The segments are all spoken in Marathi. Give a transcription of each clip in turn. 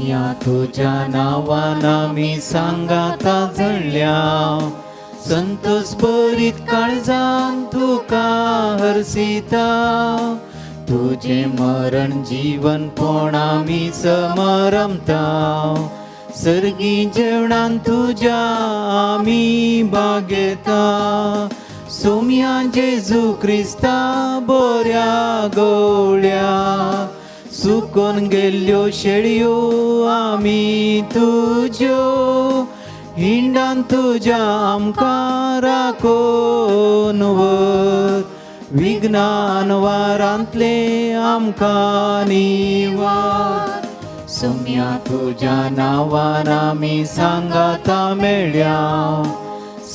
सोम्या तुझ्या नावान आमी सांगाता झळल्या, संतोष भरीत काळजान तुका हरसिता. तुझे मरण जीवन पण आमी समरमता, सर्गी जेवणान तुझ्या आमी बागेता. सोम्या जेजू क्रिस्ता बऱ्या गवळ्या, सुकोन गेल्ल्यो शेळयो आमी तुज्यो, हिंडान तुज्या आमकां राखोन व्हर. विघ्नान वारांतले आमकां निवार. सोम्या तुज्या नावान आमी सांगाता मेळ्या,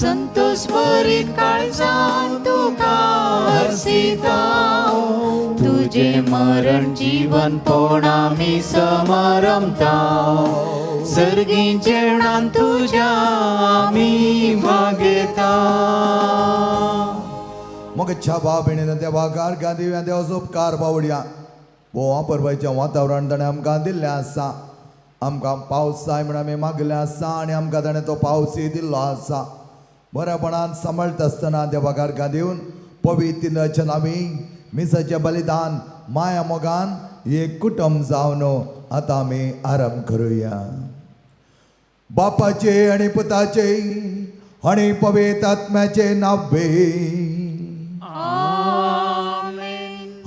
संतोष भरीत काळजान तुका हरसिता. तुझे मरण जीवन पण आमी समरमता, सर्गी जेवणान तुज्या आमी मागेता. मग छाबा भयणीन देवा गारगा दिव्या देवाचो उपकार बावड्या. वो परवायचें वातावरण ताणें आमकां दिल्लें आसा. आमकां पावस जाय म्हण आमी मागलें आसा आनी आमकां ताणें तो पावसूय दिल्लो आसा. बरेपणान सांबाळटा आसतना देवा गारगा दिवन पवित्र रचन आमी मिसाचें बलिदान माया मोगान एक कुटुंब जावन आतां आमी आराम करुया. बापाचे आनी पुताचे आनी पवित्र आत्म्याचे नावे.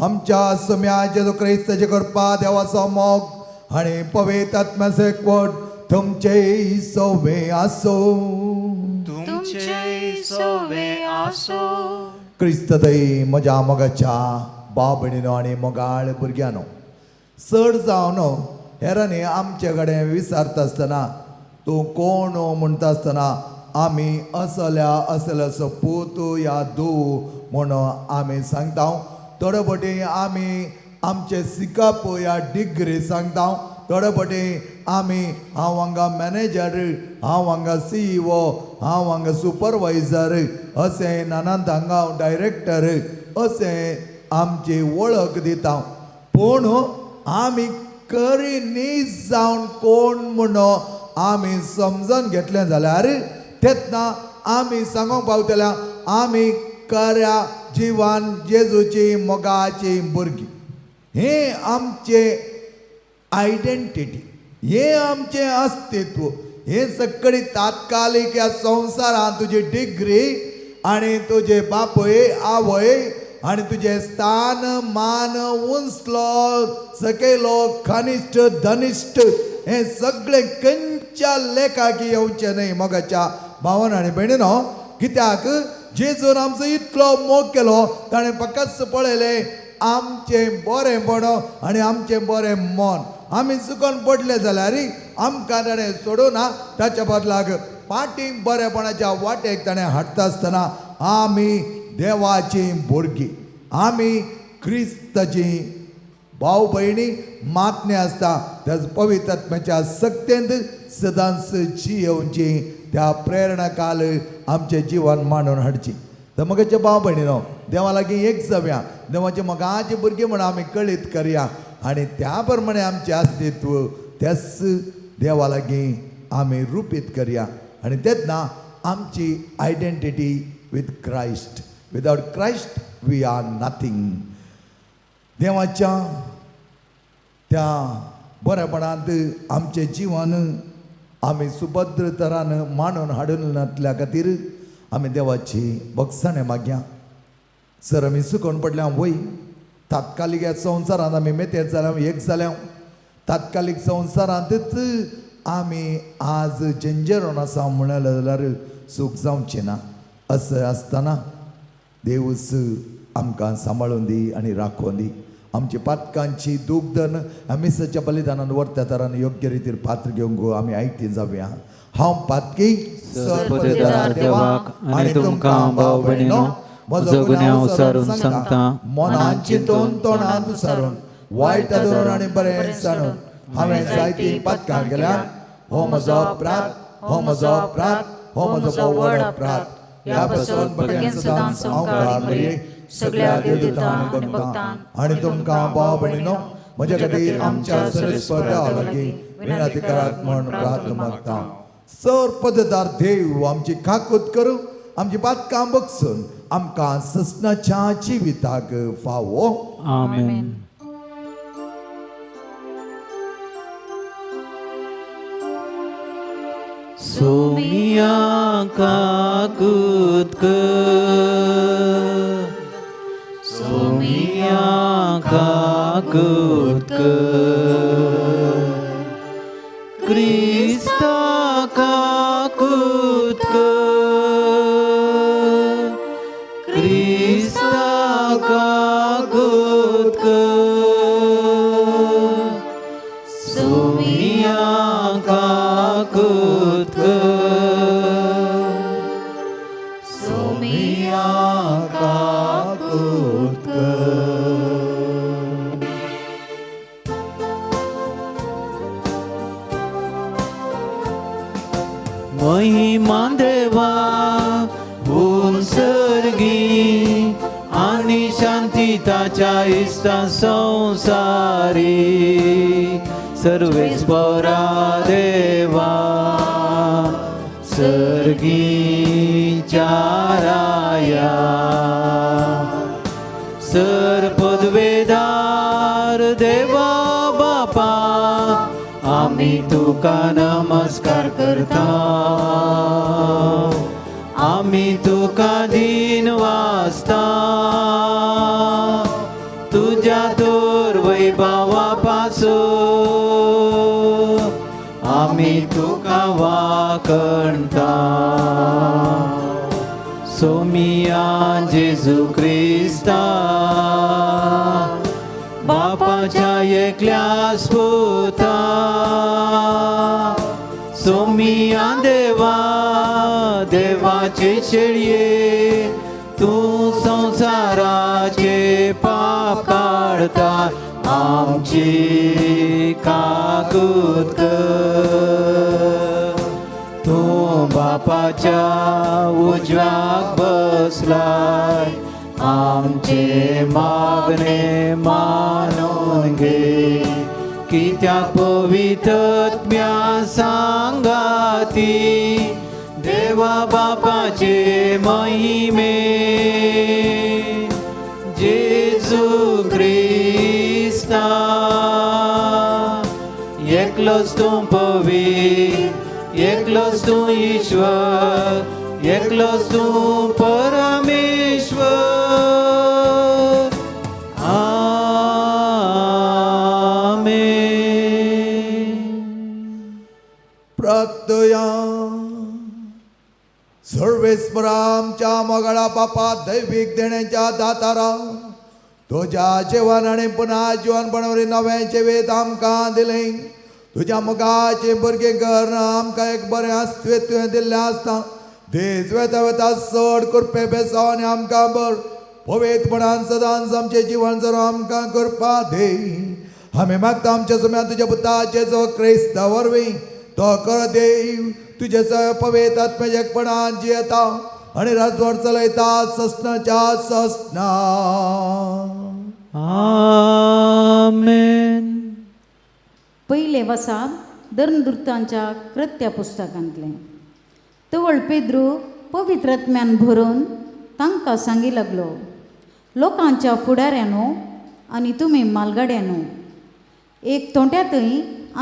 आमच्या सोम्या जेजू क्रिस्ताचे कृपा देवाचो मोग आनी पवित्र आत्म्याचो एकवट तुमचे सोवे आसो. क्रिस्त दई म्हज्या मोगाच्या भाव भयणीनो आनी मोगाळ भुरग्यानो, चड जावन हेरांनी आमचे कडेन विचारता आसतना तूं कोण म्हणटा आसतना आमी असल्या असल्याचो पूत या धूव म्हणून आमी सांगता. थोडे फावटी आमी आमचे सिकाप या डिग्री सांगता. थोडे फावटी आमी हांव हांगा मॅनेजर, हांव हांगा CEO, हांव हांगा सुपरवायझर अशें नानांत हांगा डायरेक्टर अशें आमची वळख दिता. पूण आमी करिनी जावन कोण म्हणून आमी समजून घेतलें जाल्यार तेन्ना आमी सांगूंक पावतल्या आमी खऱ्या जिवान जेजूची मोगाची भुरगीं. हें आमचें आयडेंटिटी, हे आमचें अस्तित्व. हे सगळी तात्कालीक ह्या संवसारांत तुजी डिग्री आनी तुजे बापय आवय आनी तुजें स्थान मान उंचलो सकयलो कनिश्ट धनिश्ट हें सगळें खंयच्या लेखाक येवचें न्हय मोगाच्या भावान आनी भयणीनो. कित्याक जेजून आमचो इतलो मोग केलो, ताणें फकत पळयलें आमचें बरेंपण आनी आमचें बरें मन. आमी चुकोन पडले जाल्यार आमकां ताणें सोडूना, ताच्या बदलाक पाटीं बरेपणाच्या वाटेक ताणें हाडटा आसतना आमी देवाची भुरगीं, आमी क्रिस्ताची भाव भयणी मातने आसता. त्याच पवित्र आत्म्याच्या सक्तेंत सदांच जियोवची, त्या प्रेरणा काल आमचे जिवन मांडून हाडची. तर मगाचे भाव भयणीनो, देवा लागीं एक जावया, देवाचे मोगाची भुरगीं म्हणून आमी कळीत करया आनी त्या प्रमाणे आमचें अस्तित्व तेच देवा लागीं आमी रुपीत करया. आनी तेन्ना आमची identity with Christ. Without Christ we are nothing. देवाच्या त्या बरेपणांत आमचें जिवन आमी सुभद्र तरान मांडून हाडून घातल्या खातीर आमी देवाची बक्षाणें मागया. सर आमी चुकोन पडल्या वय, तात्कालीक ह्या संवसारांत आमी मेतेर जाल्या एक जाल्या. तात्कालीक संवसारांतच आमी आज झंजेरोन आसा म्हणलें जाल्यार सूख जावचें ना. असं आसतना देवूच आमकां सांबाळून दी आनी राखून दी. आमची पातकांची दुखदन आमी सच्या बलिदानान वर्त्या तरान योग्य रितीर पात्र घेवंक आमी आयती जावया. हांव पातकी देवाक आनी तुमकां भाव भयणीनो म्हजो गुन्यांव सारून सांगता. मनान चिंतून तोंडान सारून वायट धरून आनी बरें जाणून हांवें जायती पातकां केल्यात. हो म्हजो अपराध, हो म्हजो अपराध, हो म्हजो व्हड अपराध. ह्या पासून बरें सदांच संवकार मेरेन सगळ्या देवदूतांक आनी भक्तांक आनी तुमकां भाव भयणीनो म्हज्या खातीर आमच्या सर्स्पर्धा लागी विनंती करात म्हण प्रार्थना मागता. सर्पदार देव आमची काकूत करूं, आमची बातकां बगसून आमकां ससनाच्या जिविताक फावो. आमेन. सोमिया काकूत कर, सोमिया काकूत कर, क्रिस्ता काकूत कर, क्रिस्ता काकूत कर, सोमिया काकूत कर, सोमिया काकूत कर. महिमा देवा सर्गी आणि शांती ताच्या इष्टा संसारी सर्वेस्परा देवा सर्गीच्या राया सर्पदवेदार देवा बापा आम्ही तुका नमस्कार करता. आम्ही तुका दिन वाजता तुझ्या तोर वैभवापासून आम्ही तुका वाकणता. सोमिया जेजू ख्रिस्ता बापाच्या एकल्या स्पुता सोमिया देवा देवाचे शेळये तू संसाराचे पाप काढता आमची काकूत कर. तू बापाच्या उजव्याक बसलाय आमचे मागणे मानून घे. कित्याक पवित्रत्म्या सांगाती देवा बापाचे महिमे जेजू ख्रिस्ता एकलोच तू पवित्र एकलोच तू ईश्वर एकलोच तू परमेश्वर. प्रार्थया. सर्वेस्परा आमच्या मोगाळा बापा दैविक देण्याच्या दातारा तुझ्या जेवण आणि पुन्हा जीवन बनवरी नव्या जिवीत आमकां दिलें. तुझ्या मोगाचे भुरगे कर आमकां एक बरें अस्तित्व तुवें दिल्लें आसता. देज वेता वेता चड करपे बेसांनी आमकां बर पवित्रपणान सदांच आमचें जीवन जर आमकां करपा दे. आमी मागता आमच्या सुम्यान तुज्या पुताचे जो क्रिस्त वरवीं तो कर देव तुझे पवित्र आत्म्याच्या एकपणान जियेता आणि राजवट चलयता ससनाच्या ससना. आमेन. पहिले वसाप धर्मदूतांच्या कृत्या पुस्तकांतले. तवळ पेद्रू पवित्रत्म्यान भरून तांकां सांगी लागलो, लोकांच्या फुडाऱ्यानो आनी तुमी मालगाड्यानो, एक तोंट्यातय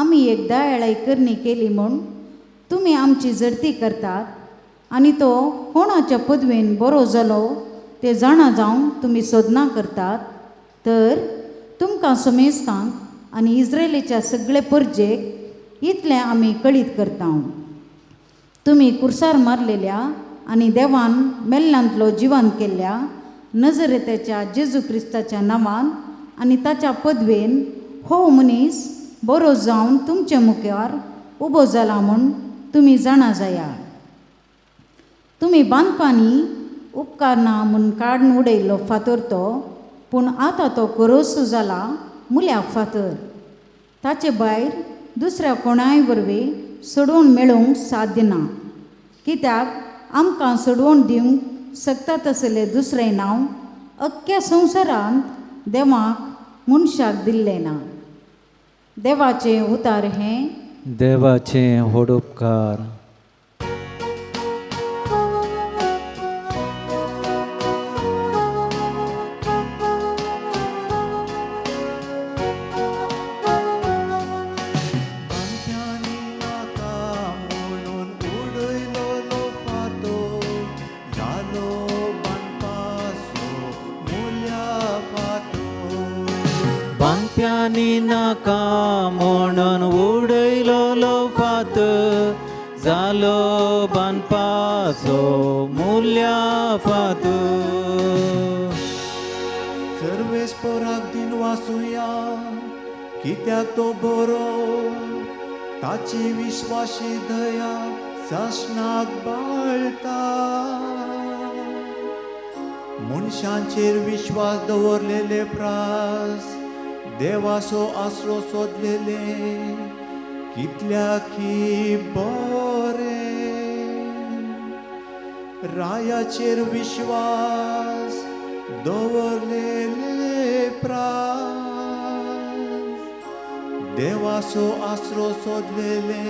आमी एकदा येळाय करणी केली म्हूण तुमी आमची जडती करतात आनी तो कोणाच्या पदवेन बरो जालो ते जाणा जावन तुमी सोदना करतात. तर तुमकां समेस्तांक आनी इस्रायेलीच्या सगळे परजेक इतलें आमी कळीत करता. तुमी कुर्सार मारलेल्या आनी देवान मेल्ल्यांतलो जिवंत केल्ल्या नजरेताच्या जेजू क्रिस्ताच्या नांवान आनी ताच्या पदवेन हो मनीस बरो जावन तुमचे मुखार उबो जाला म्हूण तुमी जाणा जाया. तुमी बांदपानी उपकार ना म्हूण काडून उडयल्लो फातर तो, पूण आतां तो कोरोसू जाला मुल्या फातर. ताचे भायर दुसऱ्या कोणाय वरवीं सोडून मेळूंक साध्य ना, कित्याक आमकां सोडवून दिवंक शकता तसलें दुसरें नांव अख्ख्या संवसारांत देवाक मनशाक दिल्लें ना. देवाचे उतार हे देवाचे व्हड उपकार. बांध्यानी नाका म्हणून उडयलो लोफातो, जालो बांदपाचो मुल्या फातो. बांदप्यांनी नाका म्हणून उडयलो लोफात, जालो बांदपाचो मुल्या फात. सर्वेस्पराक दिन वाचुया, कित्याक तो बरो, ताची विश्वासी दया सासणाक बाळटा. मनशांचेर विश्वास दवरलेले प्रास, देवाचो आसरो सोदलेले कितल्याकी बरे. रायाचेर विश्वास दवरलेले प्रास, देवाचो आसरो सोदलेले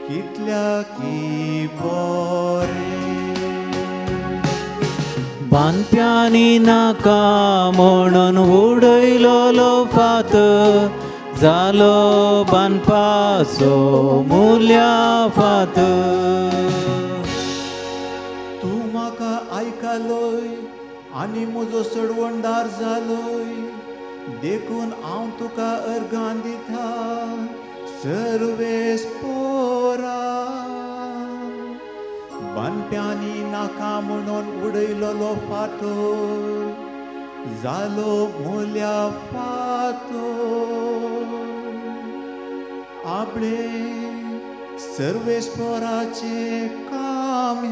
कितल्याकी बरे. बांदप्यांनी नाका म्हणून उडयलो लोफात, जालो बांदपाचो मुल्या फात. तूं म्हाका आयकलोय आनी म्हजो सडवणदार जालोय, देखून हांव तुका अर्गां दिता सर्वेस्परा. बांदप्यांनी नाका म्हणून उडयलो लोफातो, जालो मुल्या फातो. आपले सर्वेस्पराचे काम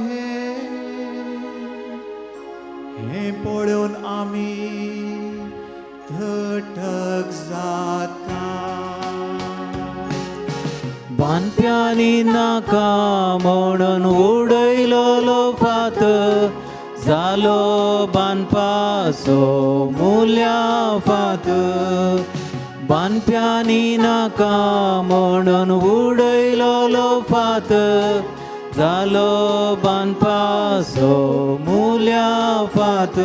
हे पळोवन आमी थटक जाता. बांदप्यांनी नाका म्हणून उडयलो लोफात, जालो बांदपाचो मुल्या फात. बांदप्यांनी नाका म्हणून उडयलो लोफात, जालो बांदपाचो मुल्या फात.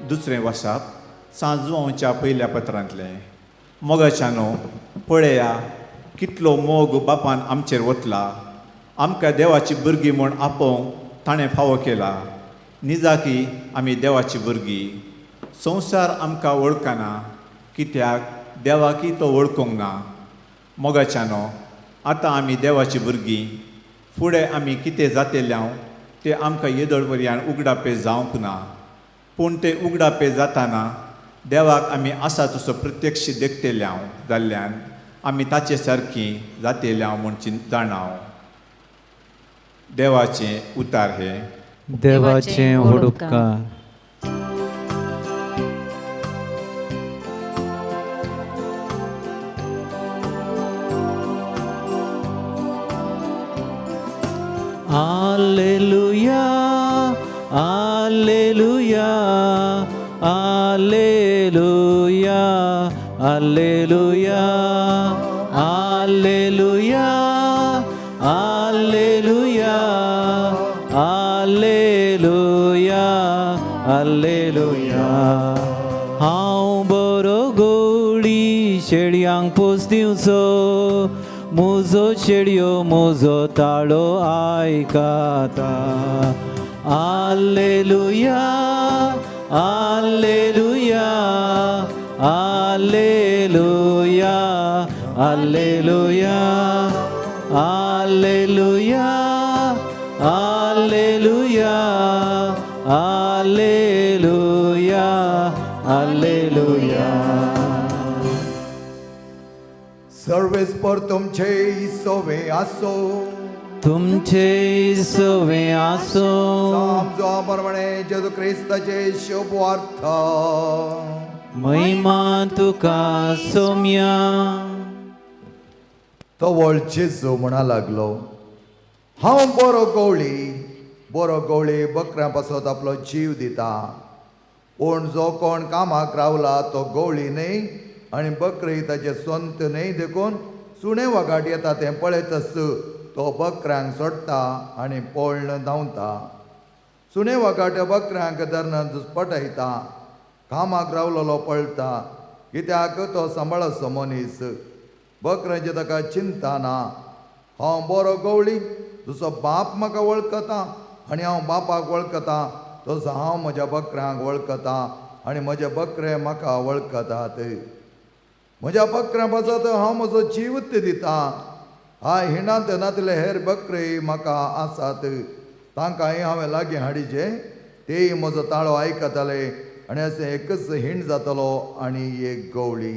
दुसरें वासाप सांजवांच्या पयल्या पत्रांतलें. मोगाच्यानो पळया, कितलो मोग बापान आमचेर वतला. आमकां देवाची भुरगीं म्हूण आपोवंक ताणें फावो केला. निजाकी आमी देवाची भुरगीं. संवसार आमकां वळखना, कित्याक देवाकी तो वळखूंक ना. मोगाच्यानो आतां आमी देवाची भुरगीं. फुडें आमी कितें जातेल्याव तें आमकां येदोळपर्यंत उगडापे जावंक ना. पूण तें उगडापे जाताना देवाक आमी आसा तसो प्रत्यक्ष देखतेल्याव जाल्ल्यान आमी ताचे सारकीं जातेल्याव म्हूण जाणाव. देवाचें उतार हे देवाचे व्हड उपकार. Alleluia, Alleluia, Alleluia, Alleluia, Alleluia, Alleluia, Alleluia, Alleluia. हांव बरो गवळी शेडयांक पोस दिवचो, म्हजो शेडयो म्हजो ताळो आयकाता. Alleluia, Alleluia, Alleluia, Alleluia, Alleluia, Alleluia, Alleluia, Alleluia. सर्वेस्पर तुमचे सोवे आसो. तुमचे सवे आसो. आमचो प्रमाणे जेजू क्रिस्ताचे शुभार्थ. महिमा तुका सोम्या. तो वळचेचो म्हणा लागलो, हांव बरो गवळी बकऱ्यां पासत आपलो जीव दिता. पूण जो कोण कामाक रावला तो गवळी न्हय आनी बकरी ताचे संत न्हय देखून सुणें वगाट येता तें पळयतस तो बकऱ्यांक सोडटा आनी पळण धांवता. सुणें वगाट बकऱ्यांक धरण पटयता. कामाक रावलेलो पळटा कित्याक तो सांबाळसो मनीस. बकऱ्यांची ताका चिंता ना. हांव बरो गवळी, जसो बाप म्हाका वळखता आनी हांव बापाक वळखता तसो हांव म्हज्या बकऱ्यांक वळखता आनी म्हजे बकरे म्हाका वळखतात. म्हज्या बकऱ्यां पासत हांव म्हजो जीवत दिता. हिणांत नातले हेर बकरे म्हाका आसात, तांकांय हांवें लागीं हाडिचे. तेय म्हजो ताळो आयकताले आनी अशें एकच हिण जातलो आनी एक गवळी.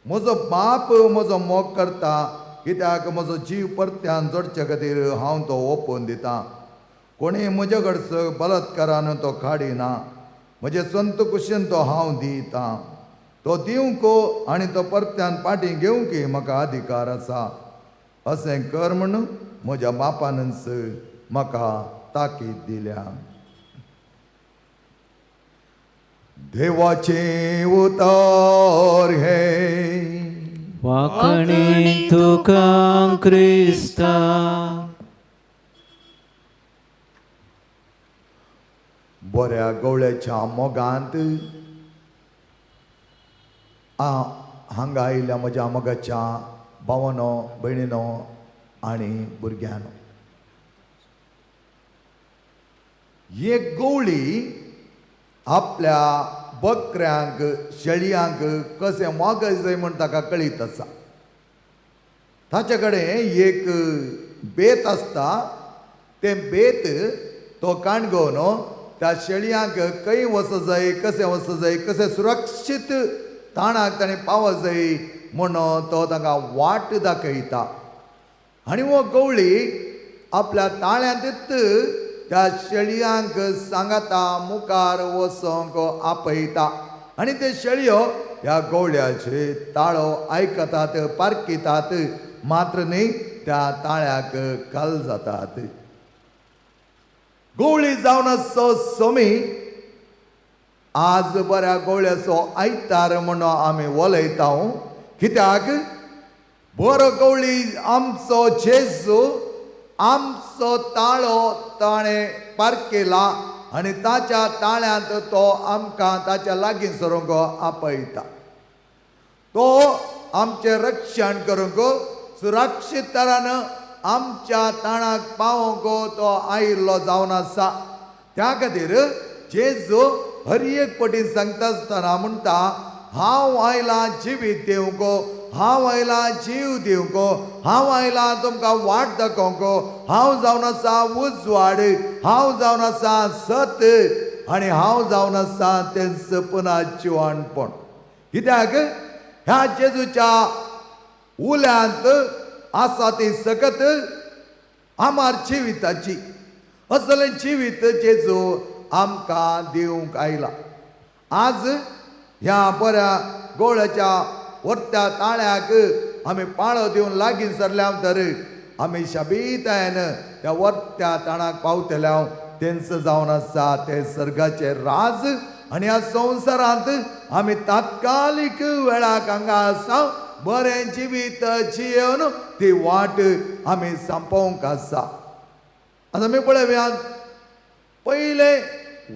म्हजो बाप म्हजो मोग करता, कित्याक म्हजो जीव परत्यान जोडचे खातीर हांव तो ओपून दितां. कोणीय म्हजे कडसो बलात्कारान तो काडिना. म्हजे संत कुशीन तो हांव दिता. तो दिवंक आनी तो परत्यान पाटी घेवंक म्हाका अधिकार आसा. अशें कर म्हूण म्हज्या बापानच म्हाका ताकीद दिल्या. देवाचे उतर हे वाकणी तुका क्रिस्ता. बऱ्या गवळ्याच्या मोगांत हांगा आयिल्ल्या म्हज्या मोगाच्या भावानो, भयणीनो आनी भुरग्यांनो, एक गवळी आपल्या बकऱ्यांक शेळयांक कशें वागय जाय म्हूण ताका कळीत आसा. ताचे कडेन एक बेत आसता. तें बेत तो काणगोवन त्या शेळयांक खंय वच जाय, कशें वच जाय, कशें सुरक्षीत ताणाक ताणें पाव जाय म्हूण तो तांकां वाट दाखयता. आनी हो गवळी आपल्या ताळ्यांत त्या शेळयांक सांगता मुखार वचोंक आपयता. आनी ते शेळयो ह्या गवळ्याचे ताळो आयकतात, पारकितात, मात्र न्ही त्या ताळ्याक काल जातात. गवळी जावन आसचो सोमी. आज बऱ्या गवळ्याचो आयतार म्हणून आमी उलयता. कित्याक बरो गवळी आमचो जेजू आमचो ताळो ताणें पारकेला आनी ताच्या ताळ्यांत तो आमकां ताच्या लागीं सरूंक आपयता. तो आमचें रक्षण करूंक सुरक्षीत तरान आमच्या ताणाक पावोवंक तो आयिल्लो जावन आसा. त्या खातीर जेजू हर एक पटीन सांगता आसतना म्हणटा, हांव आयला जिवीत दिवंक, हांव आयला जीव दिवंक, हांव आयला तुमकां वाट दाखोवंक. हांव जावन आसा उजवाड, हांव जावन आसा सत आनी हांव जावन आसा तें सपनाचें जिवणपण. कित्याक ह्या जेजूच्या उल्यांत आसा ती सकत आमार जिविताची. असलें जिवीत जेजू आमकां दिवंक आयला. आज ह्या बऱ्या गवळ्याच्या वर्त्या ताळ्याक आमी पाळो दिवन लागीं सरल्या तर आमी शाबीतायेन त्या वर्त्या ताणाक पावतल्या. तेंच जावन आसा ते सर्गाचे राज. आनी ह्या संवसारांत आमी तात्कालीक वेळाक हांगा आसा. बरें जिवीत जियेवन ती वाट आमी संपोवंक आसा. आतां आमी पळयव्या, पयले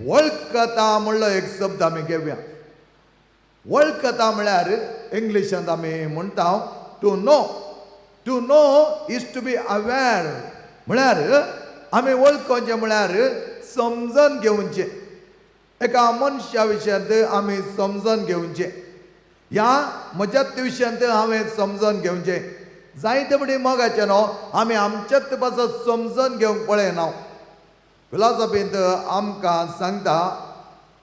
वळखता म्हणलो एक शब्द आमी घेवया. वळखता म्हळ्यार इंग्लिशांत आमी म्हणटा to know. To know is to be aware. म्हळ्यार आमी वळखोवचें म्हळ्यार समजून घेवचें. एका मनशा विशयांत आमी समजून घेवचें. ह्या म्हज्याच विशयांत हांवें समजून घेवचें. जायते बडी मोगाचें न्हू आमी आमच्याच पासत समजून घेवंक पळयना. फिलॉसॉफींत आमकां सांगता,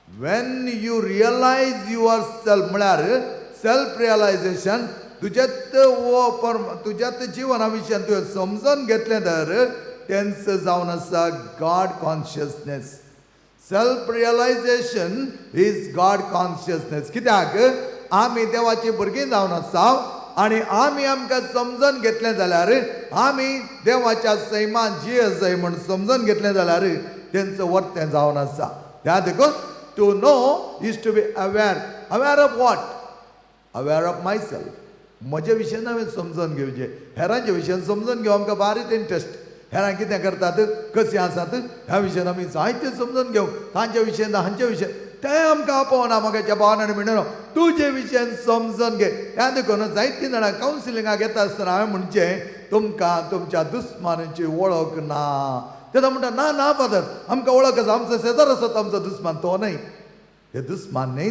when you realise yourself म्हळ्यार सेल्फ रियलायजेशन, तुज्यात जिवना विशयान तुवें समजून घेतलें तर तेंच जावन आसा God consciousness. Self realisation is God consciousness. कित्याक आमी देवाची भुरगीं जावन आसा आनी आमी आमकां समजून घेतलें जाल्यार आमी देवाच्या सैमान जिये जाय म्हूण समजून घेतलें जाल्यार तेंचो वर्तें जावन आसा. त्या देखून to know is to be aware of what? Aware of myself. म्हजे विशयी हांवें समजून घेवचें. हेरांच्या विशयान समजून घेवप आमकां बारीच इंट्रस्ट. हेरां कितें करतात, कशें आसात, ह्या विशयान आमी जायतें समजून घेवंक, तांच्या विशयान हांच्या विशयान तें आमकां आपोवना. मोगाच्या भावांनी म्हणून तुजे विशयान समजून घे. ह्या देखून जायतीं जाणां कावन्सिलिंगाक येता आसतना हांवें म्हणचें तुमकां तुमच्या दुस्मानाची वळख ना. तेन्ना म्हणटा ना ना फादर, आमकां वळख आसा, आमचो शेजार आसत आमचो दुस्मान. तो न्हय, ते दुस्मान न्हय,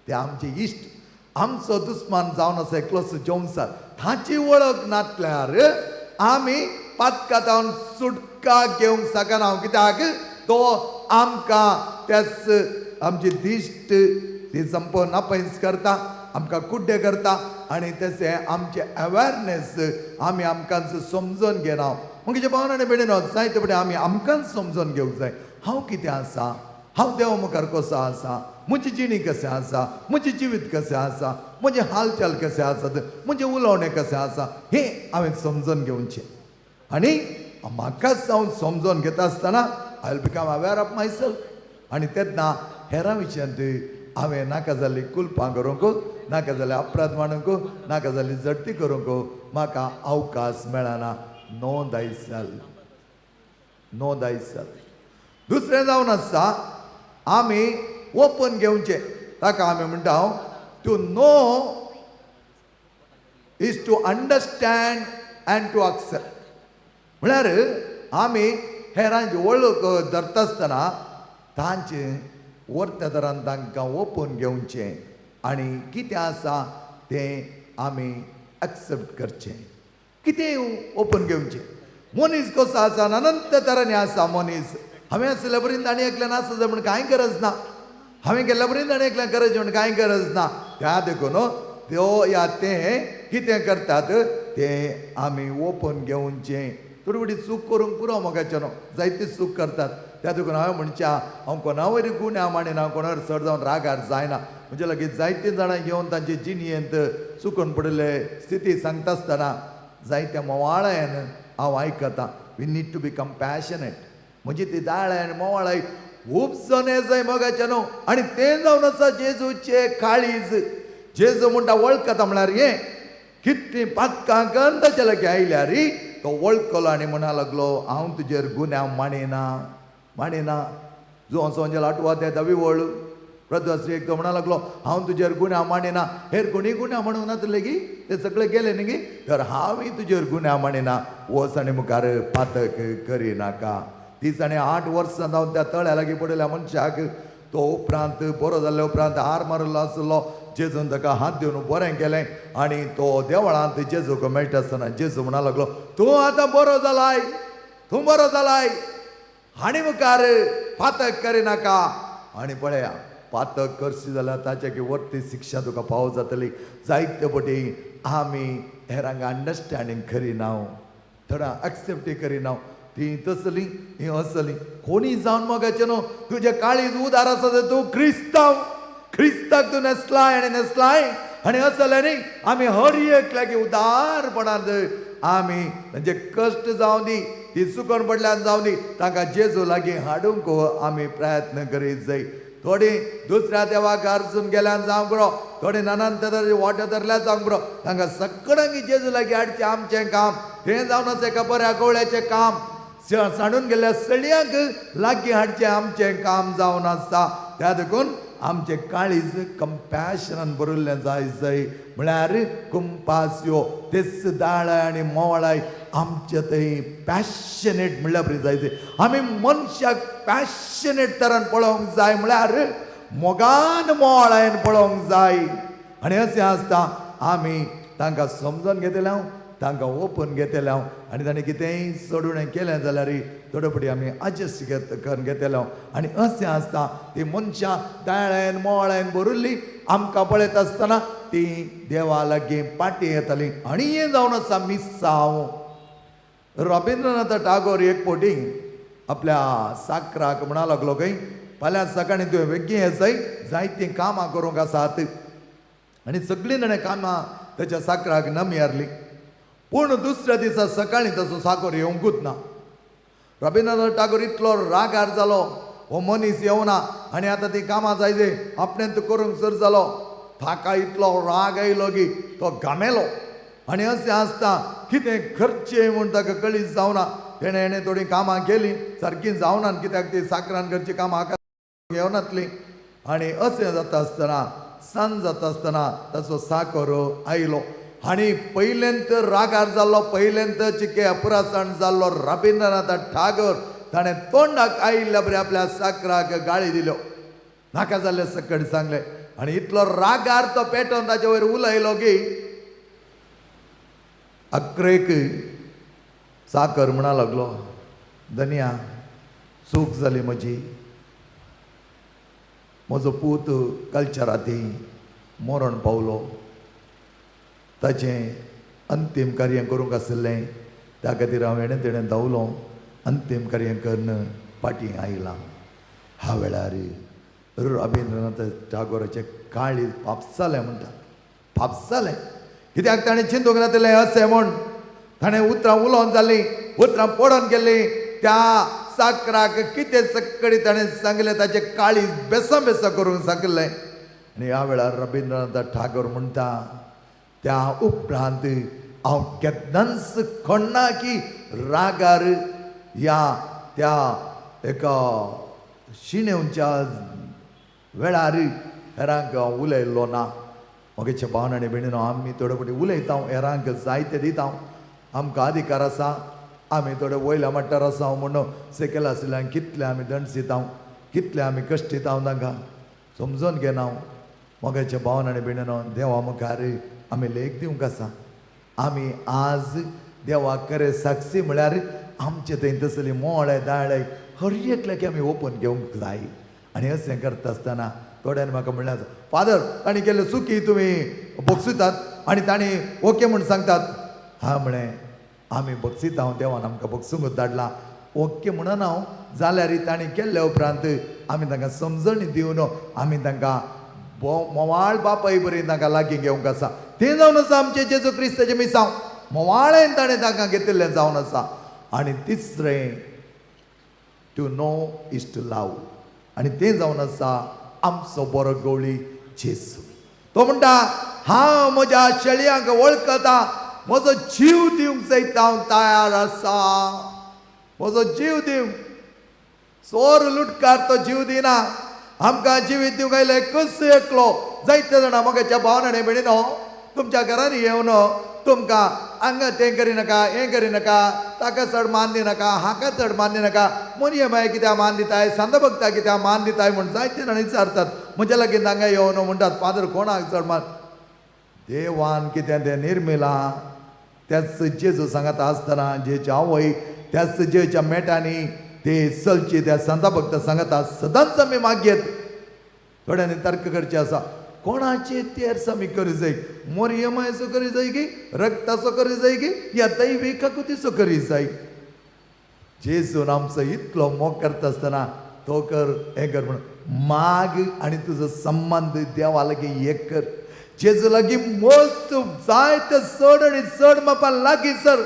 ते आमचे इश्ट. आमचो दुस्मान जावन आसा एकलोसो जोन्सार. ताची वळख नातल्यार आमी पातकातावन सुटका घेवंक शकना. हांव कित्याक तो आमकां तेच आमची दिश्ट ती संपूर्ण नापयस करता, आमकां कुड्डे करता आनी तशें आमचे अवेरनेस आमी आमकांच समजून घेना. म्हजे भावनांनी बेडीनो जायते फुडें आमी आमकांच समजून घेवंक जाय. हांव कितें आसा, हांव देवा मुखार कसो आसा, म्हजी जिणी कशें आसा, म्हजें जिवीत कशें आसा, म्हजे हालचाल कशें आसात, म्हजें उलोवणें कशें आसा, हें हांवें समजून घेवचें. आनी म्हाकाच हांव समजून घेता आसतना I will become aware of my self. आनी तेन्ना हेरां विशयांत हांवें नाका जाल्ली कुल्पां करूंक, नाका जाल्यार अपराध मानूंक, नाका जाल्ली जडती करूंक म्हाका अवकाश मेळना. नो दाय सेल्फ, नो दाय सेल्फ. दुसरें जावन आसा आमी ओपन घेवचें. ताका आमी म्हणटा to know is to understand and to accept. म्हळ्यार आमी हेरांची वळख धरता आसतना तांचे वर्त्या तरान तांकां ओपन घेवचें आनी कितें आसा तें आमी एक्सेप्ट करचें. कितें ओपन घेवचें. मनीस कसो आसा, अनंत तरांनी आसा मनीस. हांवें असले बरीन आनी एकल्यान आसा जाय म्हण कांय गरज ना. हांवें गेल्ल्या बरीन आनी एकल्यान गरज म्हण कांय गरज ना. त्या देखून त्यो या तें कितें करतात तें आमी ओपन घेवचें. थोडी थोडी चूक करूंक पुरो मोगाचें न्हू, जायती चूक करतात. त्या देखून हांवें म्हणचें हांव कोणा वयरी गुन्यांव मांडिना, हांव कोणावर चड जावन रागार जायना. म्हणजे लागीं जायतीं जाणां येवन तांचे जिणयेंत चुकून पडिल्ले स्थिती सांगता आसतना जायत्या मोवाळ्यान हांव आयकतां. We need to be कंपॅशनेट. म्हणजे ती दाळ आनी मोवाळाय खूब जणे जाय मोगाचें न्हू. आनी तें जावन आसा जेजूचे काळीज. जेजू म्हणटा वळखता म्हळ्यार हें कितें पातकां कर ताचे लागीं आयल्यार तो वळखलो आनी म्हणा लागलो हांव तुजेर गुन्यांव मांडिना. जो संजय लाटवा ते दवी वळ प्रद्वाश्रीक तो म्हणा लागलो हांव तुजेर गुन्यांव मांडिना. हेर कोणी गुन्यांव म्हणूंक ना लेगी ते सगळे गेले न्ही तर हांवूय तुजेर गुन्यांव मांडिना. वच आनी मुखार पातक करिनाका. 30 आनी 8 वर्सां जावन त्या तळ्या लागीं पडिल्ल्या मनशाक तो उपरांत बरो जाल्ल्या उपरांत हार मारिल्लो आसलो. जेजून ताका हात दिवन बरें केलें आनी तो देवळांत जेजूक मेळटा आसतना जेजू म्हणा लागलो तूं आतां बरो जालाय, तूं बरो जालाय, हाणी मुखार पातक करिनाका. आनी पळया पातक करशी जाल्यार ताच्या वर्ती शिक्षा तुका पाव जातली. जायते फावटी आमी हेरांक अंडरस्टँडींग करिना, थोडा एक्सेप्ट करिना. ती तसली ही असली कोणी जावन मोगाचें न्हू. तुजे काळीज उदार आसा तर तूं क्रिस्ताक तूं नेसलाय आनी असल्यानी आमी हर एक लागीं उदारपणान आमी म्हणजे कश्ट जावं दी, ती चुकोन पडल्यान जावं दी, तांकां जेजू लागीं हाडूंक आमी प्रयत्न करीत जाय. थोडी दुसऱ्या देवाक अर्जून गेल्यान जावं बरो, थोडी नानांत वाटो धरल्यार जावं बरो, तांकां सगळ्यांक जेजू लागीं हाडचें आमचें काम. तें जावन आसा एका बऱ्या गवळ्याचें काम. सांडून गेल्ल्या सळयांक लागीं हाडचें आमचें काम जावन आसा. त्या देखून आमचें काळीज कंपॅशनान भरिल्लें जाय. म्हळ्यार कुंपास्यो तेच दाळाय आनी मोवळाय आमचे थंय पॅशनेट म्हणल्यार बरी जाय. आमी मनशाक पॅशनेट तरान पळोवंक जाय, म्हळ्यार मोगान मोवळायन पळोवंक जाय. आनी अशें आसता आमी तांकां समजून घेतल्या, तांकां ओपन घेतल्या आनी ताणें कितेंय चडूण केलें जाल्यार थोडे फावटी आमी एडजस्ट करून घेतल्या. आनी अशें आसता ती मनशां दाळ्यान मोवळायन भरिल्ली आमकां पळयत आसतना ती देवा लागीं पाटी येताली. आनी हें जावन आसा मिसांव. रबिंद्रनाथ टागोर एक फावटी आपल्या साकराक म्हणा लागलो खंय फाल्यां सकाळीं तुवें बेगीन येसाय, जायतीं कामां करूंक आसात. आनी सगळीं जाणां कामां ताच्या साकराक नमी पूण दुसऱ्या दिसा सकाळीं ताचो साकर येवंकूच ना. रबिंद्रनाथ टागोर इतलो रागार जालो हो मनीस येवना आनी आतां ती कामां जायजे आपणें करूंक सर जालो ताका इतलो राग आयलो की तो घामेलो आनी अशें आसता कितें करचें म्हूण ताका कळीच जावना तेणें थोडीं कामां केलीं सारकीं जावना कित्याक ती साकरान करची कामां घेवनातलीं आनी अशें जाता आसतना सांज जाता आसतना ताचो साकर आयलो आनी पयलेंत रागार जाल्लो पयलेंत चिके अपुरासण जाल्लो रबिंद्रनाथ ठागोर ताणें तोंडाक आयिल्ल्या बरें आपल्या साकराक गाळी दिल्यो नाका जाल्ले सकट सांगलें आनी इतलो रागार तो पेटोवन ताचे वयर उलयलो की अकरेक साकर म्हणा लागलो धनिया चूक जाली म्हजी म्हजो पूत कालच्या राती मरण पावलो ताचें अंतीम कार्य करूंक आशिल्लें त्या खातीर हांव तेणें धांवलो अंतीम कार्य करून फाटीं आयलां ह्या वेळार रबिंद्रनाथ टागोराचें काळीज पापसालें म्हणटात पापसालें कित्याक ताणें चिंतूंक नासलें अशें म्हूण ताणें उतरां उलोवन जालीं उतरां पडोवन गेलीं त्या साकराक कितें सक्कडी ताणें सांगलें ताचें काळीज बेसा बेसा करूंक सांगलें आनी ह्या वेळार रबिंद्रनाथ ठागोर म्हणटा त्या उपरांत हांव केन्नाच खणना की रागार ह्या त्या एका शिणेवच्या वेळार हेरांक उलयल्लो ना मोगेच्या भावन आनी भयणीनो आमी थोडे फावटी उलयता हेरांक जायते दिता आमकां अधिकार आसा आमी थोडे वयल्या मट्टार आसा म्हणून सेकेल आशिल्ल्यान कितले आमी दंड दिता कितले आमी कश्ट दिता तांकां समजून घेना मोगेच्या भावन आनी भयणीनो देवा मुखार आमी लेख दिवंक आसा आमी आज देवाक खरें साक्षी म्हळ्यार आमचे थंय तसली मोळे दाळे हर एकल्याक आमी ओपन घेवंक जाय आनी अशें करता आसतना थोड्यांनी म्हाका म्हणलें फादर ताणी केल्ले चुकी तुमी बक्षितात आनी ताणी ओके म्हूण सांगतात हा म्हळें आमी बक्षिता हांव देवान आमकां बक्षूंकूच धाडला ओके म्हणून हांव जाल्यार ताणी केल्ल्या उपरांत आमी तांकां समजणी दिवन आमी तांकां मोवाळ बापाय बरी तांकां लागीं घेवंक आसा तें जावन आसा आमचें जेजू क्रिस्ताचें मिसांव मोवाळेन ताणें तांकां घेतिल्लें जावन आसा आनी तिसरें टू नो इज टू लव आनी तें जावन आसा आमचो बरो गवळी जेजू तो म्हणटा हांव म्हज्या शेळयांक वळखता म्हजो जीव दिवंक सयत हांव तयार आसा म्हजो जीव दिवंक चोर लुटकार तो जीव दिना आमकां जिवीत दिवंक आयलो एकूच एकलो जायते जाणां मोगाच्या भावन आनी भयणीनो तुमच्या घरांनी येवन तुमकां हांगा तें करिनाका हें करिनाका ताका चड मान दिनाका हाका चड मान दिनाका मोनये माय कित्याक मान दिताय सांद भक्ता कित्याक मान दिताय म्हूण जायते जाणां विचारतात म्हज्या लागीं हांगा येवन म्हणटात फादर कोणाक चड मान देवान कितें तें निर्मिलां त्याच जेजू सांगता आसतना जेची आवय त्याच जेच्या मेटांनी ते चलची त्या संता भक्त सांगता सदांच आमी मागयेत थोड्यांनी तर्क करचे आसा कोणाचे तेर्स आमी करी जाय मोरयमायचो करी जाय की रक्ताचो करी जाय की या दैविकाकुतीचो करी जाय जेजून आमचो इतलो मोग करता आसतना तो कर हें कर म्हणून माग आनी तुजो संबंद देवा लागीं हे कर जेजू लागीं मस्त जाय ते चड आनी चड मापा लागीं सर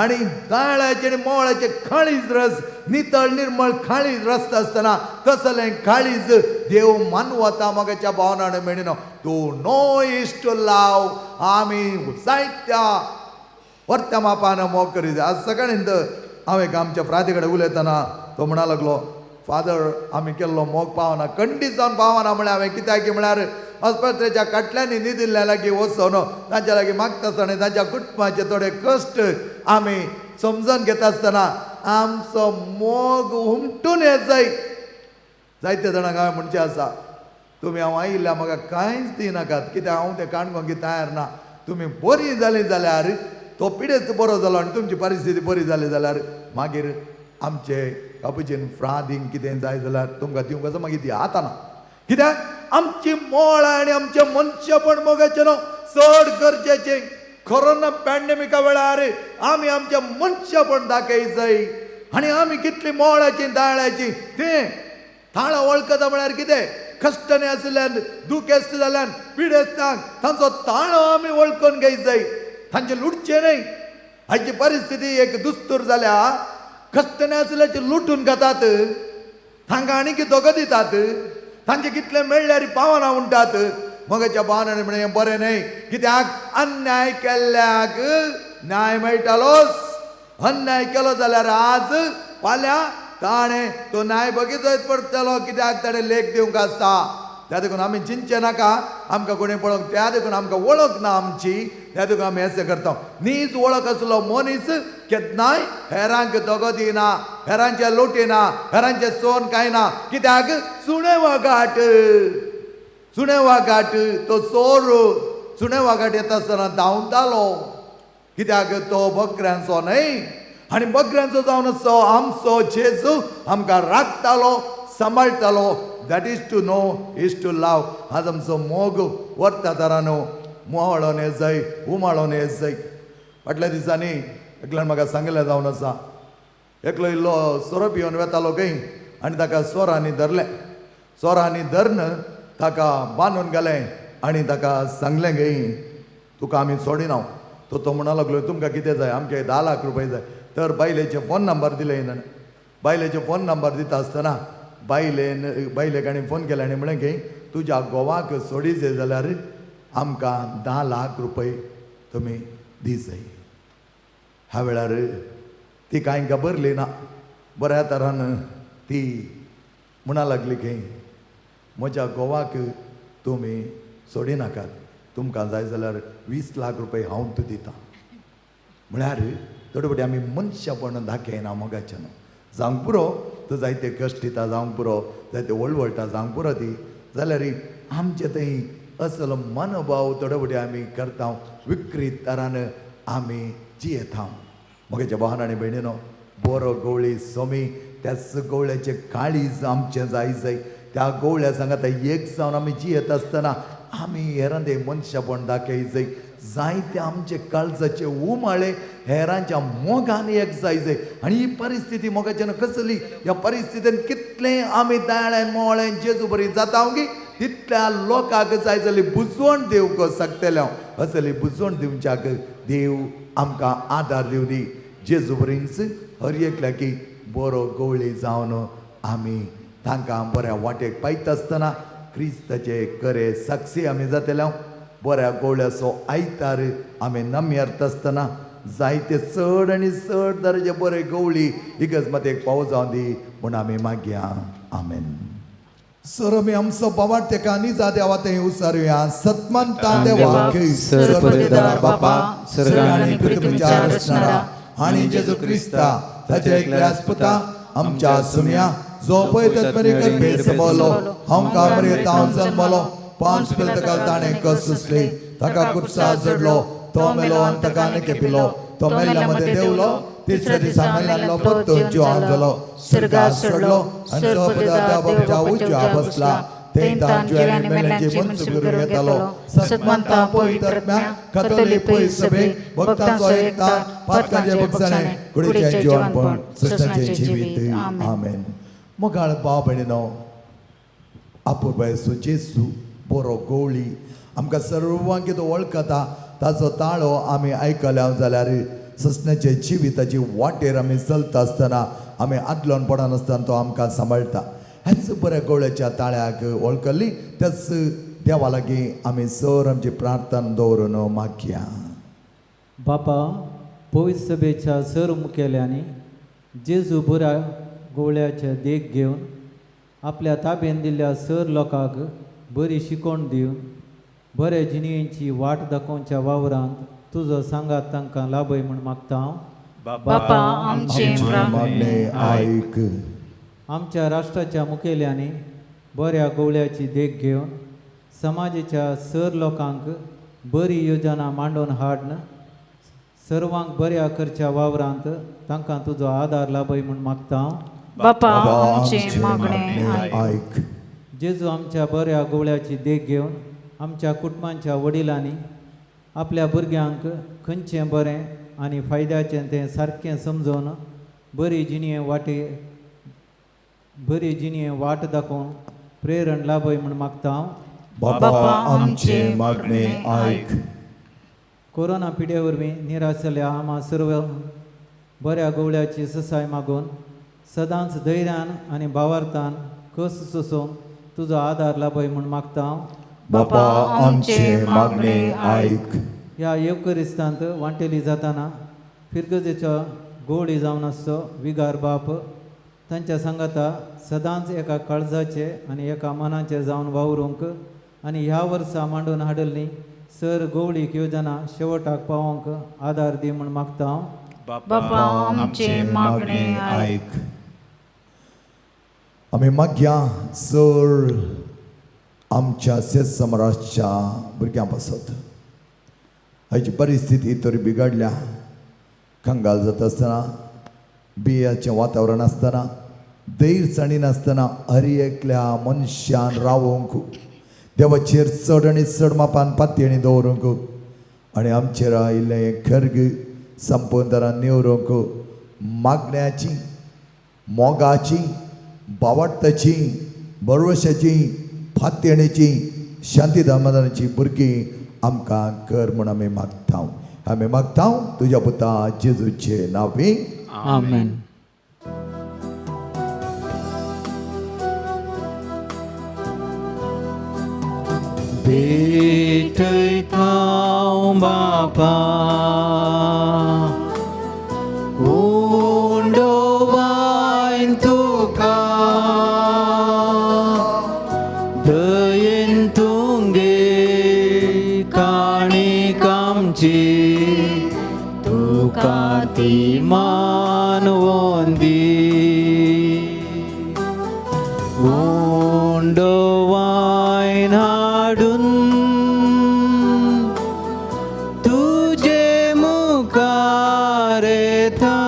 आनी दाळ्याचे आनी मोळ्याचे काळीज रस नितळ निर्मळ काळीज रस आसतना तसलें काळीज देव मानवता मोगाच्या भावनान मेळिनो तूं नो इज टू लव आमी जायत्या वर्त्या मापान मोग करी जाय आज सकाळींत हांव एक आमच्या फ्राते कडेन उलयतना तो म्हणा लागलो फादर आमी केल्लो मोग पावना खंडीत जावन पावना म्हळ्यार हांवें कित्याक म्हळ्यार अस्पत्रेच्या काटल्यांनी न्हिदिल्ल्या लागीं वचून तांच्या लागीं मागता आसतना तांच्या कुटुंबाचे थोडे कश्ट आमी समजून घेता आसतना आमचो मोग उमटून येत जाय जायते जाणांक हांवें म्हणचें आसा तुमी हांव आयिल्ल्या म्हाका कांयच दिनाकात कित्याक हांव तें काणकोण तयार ना तुमी बरीं जालीं जाल्यार तो पिडेच बरो जालो आनी तुमची परिस्थिती बरी जाली जाल्यार मागीर आमचे कापुचीन फ्रादींग कितें जाय जाल्यार तुमकां दिवंक आसा मागीर ती आतां ना कित्याक आमची मोळ आनी आमचें मनशापण मोगाचें न्हू चड गरजेचें कोरोना पॅन्डेमिका वेळार आमी आमचें मनशापण दाखय जाय आनी आमी कितली मोळाची दाळ्याची तें थाळां वळखता म्हळ्यार कितें कश्टांनी आशिल्ल्यान दुखेस्त जाल्यान पिडेस्तांक तांचो ताळो आमी वळखून घेयत जाय तांचें लुटचें न्हय हाची परिस्थिती एक दुस्तूर जाल्या कश्टांनी आशिल्ल्याची लुटून घेतात तांकां आनी दोगां दितात तांचे कितले मेळ्ळ्यार पावना म्हणटात मगाच्या भावनाने म्हणे हें बरें न्हय कित्याक अन्याय केल्ल्याक न्याय मेळटलोच अन्याय केलो जाल्यार आज फाल्यां ताणें तो न्याय बगीचोच पडटलो कित्याक ताणें लेख दिवंक आसता त्या देखून आमी चिंतचे नाका आमकां कोणी पळोवंक त्या देखून आमकां वळख ना आमची त्या देखून आमी अशें करता नीज वळख आसलो मनीस केन्नाय हेरांक दोगो दिना हेरांचे लोटिना हेरांचे सोन खायना कित्याक सुणे वागाट तो चोर सुणे वागाट येता आसतना धांवतालो कित्याक तो बकऱ्यांचो न्हय आनी बकऱ्यांचो जावन असो आमचो जेजू आमकां राखतालो सांबाळटालो that is to know is to love आज आमचो मोग वर्ता तरानो मोहळोन येत जाय उमाळोन येत जाय फाटल्या दिसांनी एकल्यान म्हाका सांगलें जावन आसा एकलो इल्लो सोरो पिवन वेतालो खंय आनी ताका सोरांनी धरन ताका बांदून गेलें आनी ताका सांगलें खंय तुका आमी सोडिना तो म्हणूंक लागलो तुमकां कितें जाय आमचे 10 लाख रुपया जाय तर बायलेचे फोन नंबर दिले बायलेचे फोन नंबर दिता आसतना बायलेक आनी फोन केले आनी म्हळें की तुज्या घोवाक सोडी जाय जाल्यार आमकां 10 लाख रुपया तुमी दी जाय ह्या वेळार ती कांय घबरली ना बऱ्या तरान ती म्हणा लागली की म्हज्या घोवाक तुमी सोडी नाकात तुमकां जाय जाल्यार 20 लाख रुपया हांव तूं दिता म्हळ्यार थोडे फावटी आमी मनशापण दाखयना मोगाच्यान जावंक पुरो तो जायते कश्ट दिता जावंक पुरो जायते वळवळटा जावंक पुरो ती जाल्यार आमचे थंय असलो मनोभाव थोडे फावटी आमी करता विकृत तरान आमी जियेता मोगाच्या भावान आनी भयणीनो बरो गवळी सोमी त्या गवळ्याचे काळीज आमचें जाय त्या गवळ्या सांगात एक जावन आमी जियेत आसतना आमी हेरांदे मनशापण दाखय जायते आमचे काळजाचे उमाळे हेरांच्या मोगान एक जाय आनी ही परिस्थिती मोगाच्यान कसली ह्या परिस्थितीन कितले आमी दयाळें मोळें जेजू बरी जाता गी तितल्या लोकांक जाय जाली बुजवण दिवंक शकतले हांव असली बुजवण दिवच्याक देव आमकां आदार दिवं दी जेजू बरींच हर एकल्या की बरो गवळी जावन आमी तांकां बऱ्या वाटेक पायता आसतना क्रिस्ताचे करे साक्षी आमी जातले बऱ्या गवळ्याचो आयतार आमी नम्यारता आसतना जायते चड आनी चड दर्जे बरे गवळी इगज मातेक पावो जावन दी म्हूण आमी मागया आमेन सर आमी आमचो बाबाट तेका आनी जा देवा थंय उसारुया सत्मंता देवाक सर्वपरिदार बापा सगळ्यांनी पृथ्वीच्या रचणारा आनी जेजू क्रिस्ता ताच्या एकल्याच पुता आमच्या सुम्या जो पळयतात बरे भेट सबलो आमकां बरे तांव जल्मलो 5 पिलतकाल ताणें कस सुसली ताका कुर्सा जडलो तो मेलो आनी ताका आनी केपिलो तो मेल्ल्या मध्ये देवलो तिसऱ्या दिसा मेल्लो परतो जिवाक जालो स्वर्गाक चडलो आनी सपदा बाबच्या उजव्या बसला थंय तांची मेल्ल्यांची मनसूब करूं येतालो सत्मंता पवित्र आत्म्या कथोलिक पळय सभे भक्तांचो एकता पातकांचे भक्षणे कुडीचें जीवनपण सृष्टाचें जिवीत आमेन मोगाळ भाव भयणीनो आपुरबायचो जेजू बरो गवळी आमकां सर्वांक तो वळखता ताचो ताळो आमी आयकल्या जाल्यार सस्नाचे जिविताची वाटेर आमी चलता आसतना आमी आदलोन पडनासतना तो आमकां सांबाळटा हेच बऱ्या गवळ्याच्या ताळ्याक वळखली त्याच देवा लागीं आमी सर आमची प्रार्थना दवरून मागया बापा पवित्र सभेच्या सर मुखेल्यांनी जेजू बऱ्या गवळ्याचे देख घेवन आपल्या ताब्यान दिल्ल्या सर लोकांक बरी शिकवण दिवन बऱ्या जिणेची वाट दाखोवच्या वावरांत तुजो सांगात तांकां लाभय म्हूण मागता हांव बापा आमचे मागणे आयक आमच्या राष्ट्राच्या मुखेल्यांनी बऱ्या गवळ्याची देख घेवन समाजाच्या सर लोकांक बरी योजना मांडून हाडन सर्वांक बऱ्या करच्या वावरांत तांकां तुजो आदार लाभय म्हूण मागता हांव बापा आमचे मागणे आयक जेजू आमच्या बऱ्या गवळ्याची देख घेवन आमच्या कुटुंबांच्या वडिलांनी आपल्या भुरग्यांक खंयचें बरें आनी फायद्याचें तें सारकें समजोवन बरी जिणें वाट दाखोवन प्रेरण लाभय म्हूण मागता हांव बापा आमचे मागणे आयक कोरोना पिड्या वरवीं निराशल्या आम्हा सर्व बऱ्या गवळ्याची ससाय मागून सदांच धैर्यान आनी भावार्थान कस सोसूंक तुजो आदार लाभय म्हूण मागता हांव. बापा आमचे मागणे आयक. ह्या येवकरिस्तांत वांटेली जाताना फिरगजेचो गोडी जावन आसचो विगार बाप तांच्या सांगाता सदांच एका काळजाचे आनी एका मनाचे जावन वावरूंक आनी ह्या वर्सा मांडून हाडली सर गवळीक येवजना शेवटाक पावोंक आदार दी म्हूण मागता हांव. बापा आमचे मागणे आयक. आमी मागया सर आमच्या शेत समाराच्या भुरग्यां पासत हाची परिस्थिती तरी बिगडल्या. कंगाल जाता आसतना बियाचें वातावरण आसतना दैरसाणी नासतना हर एकल्या मनशान रावोंक देवाचेर चड आनी चड मापान पातयेणी दवरूंक आनी आमचेर आयिल्लें खर्ग संपवनदारान निवरूंक मागण्याची मोगाची भावार्थाची भरवशाची फातयणेची शांती समाधानाची भुरगीं आमकां कर म्हूण आमी मागता तुज्या पुता जेजूचे नांवे आमेन. भेटयता हांव बापा उंडोवान तुका दयेन तुंगे काणीक आमची तुका ती मानवोन दी. उंडोवान हाडून तुजे मुखार येता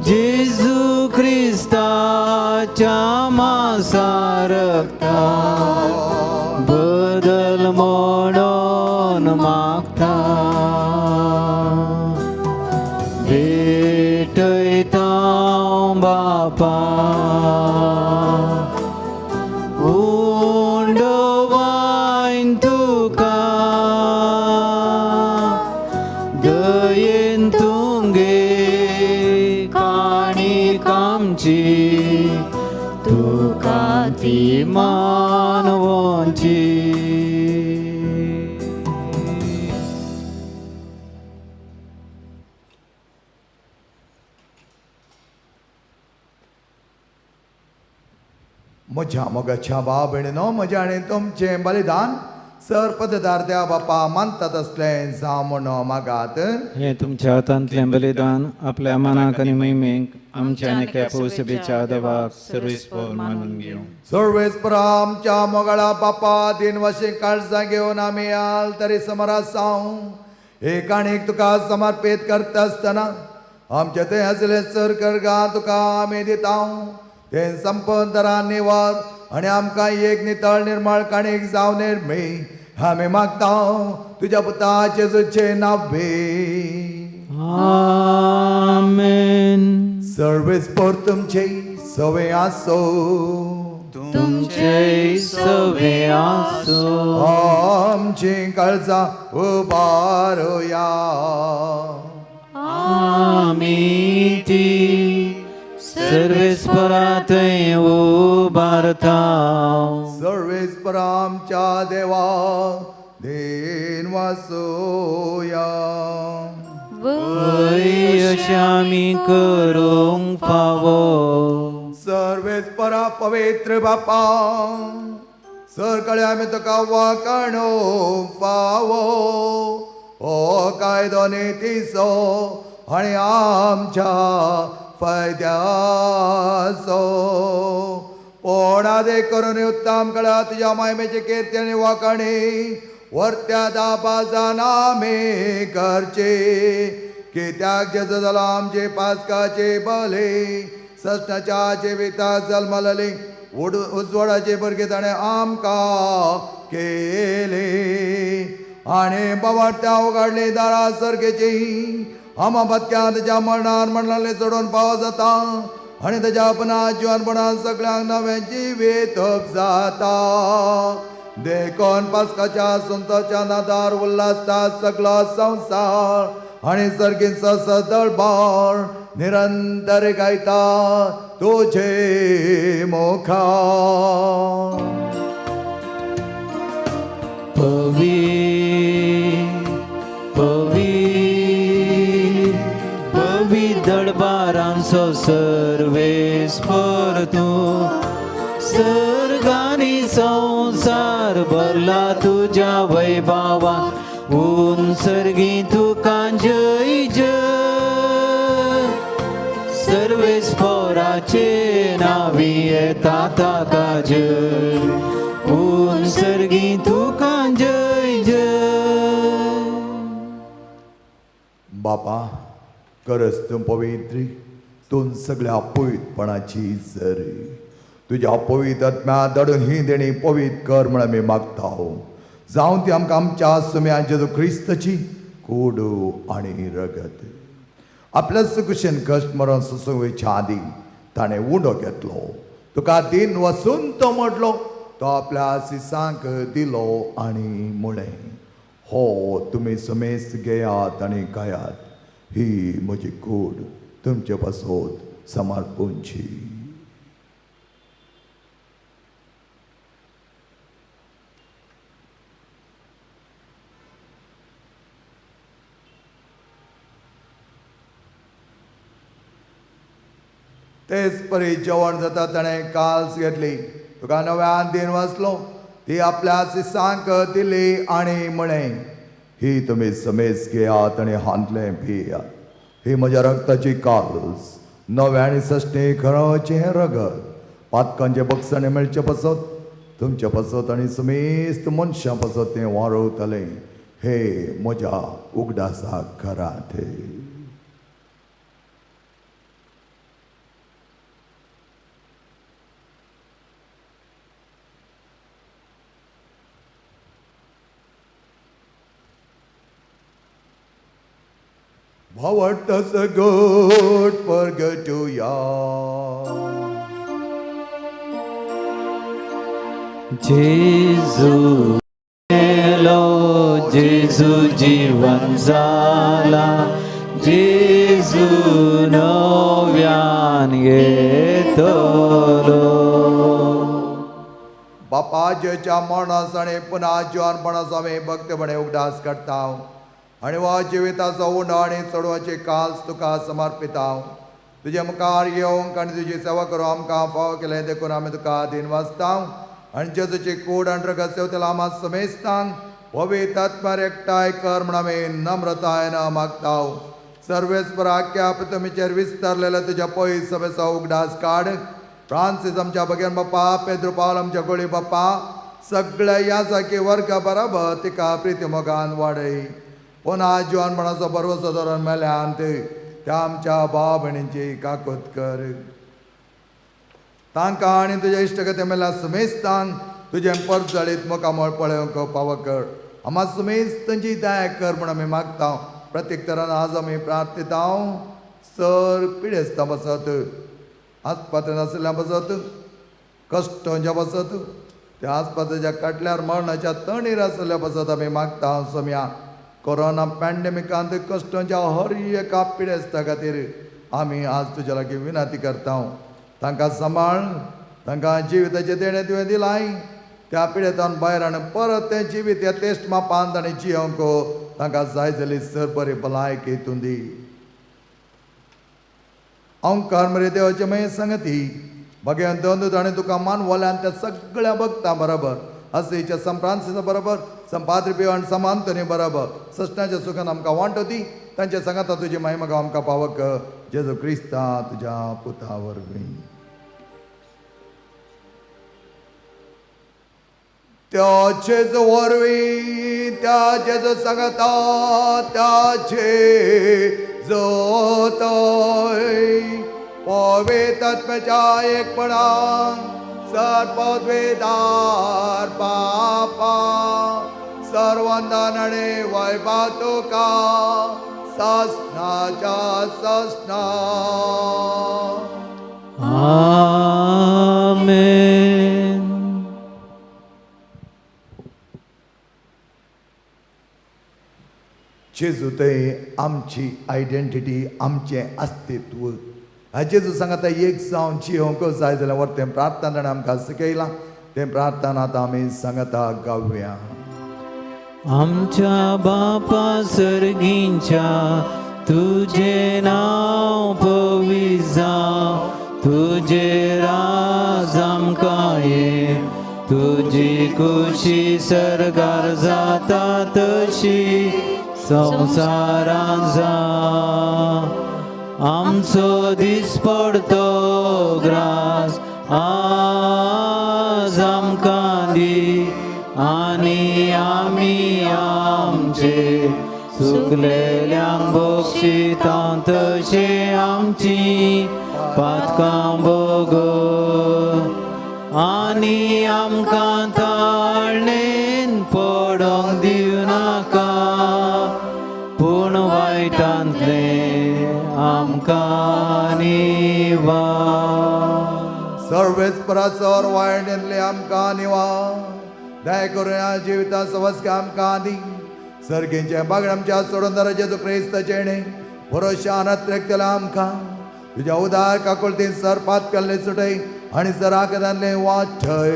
जेजू ख्रिस्ताच्या मांसा रक्ता बदल म्हणून मागता. भेटयता हांव बापा उंडोवान तुका दयेन तुंगे काणीक आमची तुका ती मानवोंची. म्हज्या मोगाच्या भाव भयणीनो म्हज्या आनी तुमचें बलिदान सर पददार त्या बापा मानतात असलें जावं म्हूण मागात. हे तुमच्या हातांतलें बलिदान आपल्या मनाक आनी मैमेक आमच्या आनी एकल्या सभेच्या देवाक सर्वेस्पर मानून घेवं. सर्वेस्परा आमच्या मोगाळा बापा दिनवाशी काळजां घेवन आमी आल तरी समोरां साव एक आनीक तुका समर्पीत करता आसतना आमचे थंय आसलें सर करगा तुका आमी दिता. तें संपदरान निवार आनी आमकां एक नितळ निर्मळ काणीक जावन निर्मी आमी मागता तुज्या पुता जेजूचे नांवे आमेन. सर्वेस्पर तुमचे सवे आसो तुमचे सवे आसो आमची काळजां उबारुया. आमी ती सर्वेस्परा थंय उबारता. सर्वेस्परा आमच्या देवा देन वासोया. अशें आमी करूंक फावो. सर्वेस्परा पवित्र बापा सरकडे आमी तुका वाखाणो फावो हो कायदो नेतीचो आनी आमच्या फायद्याचो पोडा दे करून उत्तम कळा तुज्या मायमेची कीर्ती आनी वाखाणी वर्त्या दाबाजान आमी करचे. कित्याक जेजू जालो आमचे पास्काचे बले सष्टाच्या जिविताक जल्मलेली उजवाडाचे भुरगे ताणें आमकां केले आनी बाबार्थ्या उगाडली दारां सर्गेची. आमा बत्त्यां तेज्या मरणान मरणाले चडोवन पाव जाता आनी तेज्या आपणा जिवनपणान सगळ्यांक नवें जिवीत जाता. देखून पास्काच्या सुंताच्या नादार उल्हासता सगळो संवसार आनी सर्गीचो सदळ बाळ निरंतर गायता तुझे मुखा. दळबारांचो सर्वेस पर तूं सर्गानी संसार भरला तुझ्या वैभवा ऊन सर्गी तुका जय जय सर्वेस पोराचे नावी येता ताका जय ऊन सर्गी तुका जय जय. बापा खरंच तूं पवित्र तूं सगळ्या पवित्रपणाची झर तुझ्या पवित्र आत्म्या दडून ही देणी पवित्र कर म्हण आमी मागता जावं ती आमकां आमच्या सुम्या जेजू क्रिस्ताची कूड आनी रगत. आपल्या सुकुशेन कश्ट मरण सुसुवेच्या आदी ताणें उडो घेतलो तुका दिन वसून तो मोडलो तो आपल्या सिसांक दिलो आनी मुळें हो तुमी समेस घेयात आनी खायात ही म्हजी कूड तुमचे पासत समर्पूंची. तेच परी जेवण जाता ताणें काल्स घेतली तुका नव्यान दिन वाचलो ती आपल्या सिसांक दिली आनी म्हळें ही तुमी समेस घेयात आनी हांतलें पियात ही म्हज्या रक्ताची काल्स नव्या आनी सश्टे खरोचें रगत पातकांचे बक्षणे मेळचे पासत तुमचे पासत आनी समेस्त मनशां पासत तें वाडवतलें हे म्हज्या उगडासाक करात. भावटस गोट परगटुया. जेजू मेलो जेजू जीवन जाला जेजू नव्यान येतलो. बापा जेच्या मरणास आनी पुन्हा जिवानपणास आमी भक्तपणे उगडास करता आनी वा जिविताचो उंडो आनी चडवाची काल्स तुका समर्पिता. तुजे मुखार येवंक आनी तुजी सेवा करूं आमकां फाव केलें देखून आमी तुका दिन वाचता आनी जेजूची कूड आनी रगत सेवतला आमां समेस्तांक पवित्र आत्म्यार एकठांय कर म्हण आमी नम्रतायेन मागता. सर्वेस्पर आख्या पितुमेचेर विस्तारलेल्या तुज्या पयस सभेचो उगडास काड. फ्रांसीस आमच्या भगिनी बाप्पा पेद्रू पावल आमच्या गोळी बाप्पा सगळ्या यासाकी वर्गा बराबर तिका प्रिती मोगान वाडय. पुन्हा जिवानपणाचो भरवसो धरून मेल्यांत त्या आमच्या भाव भयणींची काकूत कर. तांकां आनी तुज्या इश्टगते मेल्या समेस्तांक तुजें परजळीत मुखामळ पळोवंक फाव कर. आम्हा समेस्तांची दया कर म्हण आमी मागता. प्रत्येक तरान आज आमी प्रार्थिता सर पिडेस्तां बसत आस्पात्रांत आशिल्ल्या बसत कश्टांच्या बसत त्या आस्पात्राच्या काटल्यार मरणाच्या तणीर आशिल्ल्या बसत आमी मागता. सोम्या कोरोना पॅन्डेमिकांत कश्टांच्या हर एका पिडेस्ता खातीर आमी आज तुज्या लागीं विनंती करता. तांकां सांबाळ तांकां जिविताचे देणे तुवें दिलाय त्या पिडेतान भायर आनी परत तें जिवीत ह्या तेश्ट मापांत आनी जियोंक तांकां जाय जाली सर बरी भलायकी तूं दी. ओंकार मरे देवाचे मये संगती भगवान दोनूत आनी तुका मानवल्यान त्या सगळ्या भक्तां बरोबर असेच्या संप्रांसिसा बरोबर संपाद्री पियो आनी समांतनी बरोबर सश्टाच्या सुखान आमकां वांटो दी. तांचे सांगाता तुजी महिमा गांव आमकां पावक जेजू क्रिस्ता तुज्या पुता वरवीं. त्याचेच वरवीं त्या जेजू सांगता त्याचे जोतय पवित्र आत्म्याच्या एकपणान सर्वद्वेदार पापा सर्वंदान आनी वैभव तुका सस्नाच्या सस्ना. आमेन. जेजू ते आमची आयडेंटिटी, आमचें अस्तित्व. जेजू सांगता एक जावन जियोंक जाय जाल्यार व्हर प्रार्थना ताणें आमकां शिकयलां. तें प्रार्थना आतां आमी सांगता गावया. आमच्या बापा सर्गींच्या तुझे नाव पवित्र जावं, तुझे राज आमकां ये, तुजी खुशी सरगार जाता तशी संवसारांत जावं. आमचो दिसपडतो ग्रास आज आमकां दी, आनी आमी आमचे सुकलेल्यांक बक्षिता तशे आमची पातकां भोग, आनी आमकां ताळणेन पडोंक दिवं नाका, पूण वायटांतले आमकां निवार. सर्वेस्पराचोर वायट्यांतले आमकां निवार. दया करून ह्या जिविता सवस्के आमकां दी. सर्गेंचे बागड आमच्या सोडून दर जेजू क्रिस्ताचे न्ही भरोशा अनत्रेक केला आमकां. तुज्या उदार काकुळतीन सरपात केल्ले सुटय आनी सराकदांतले वाठय.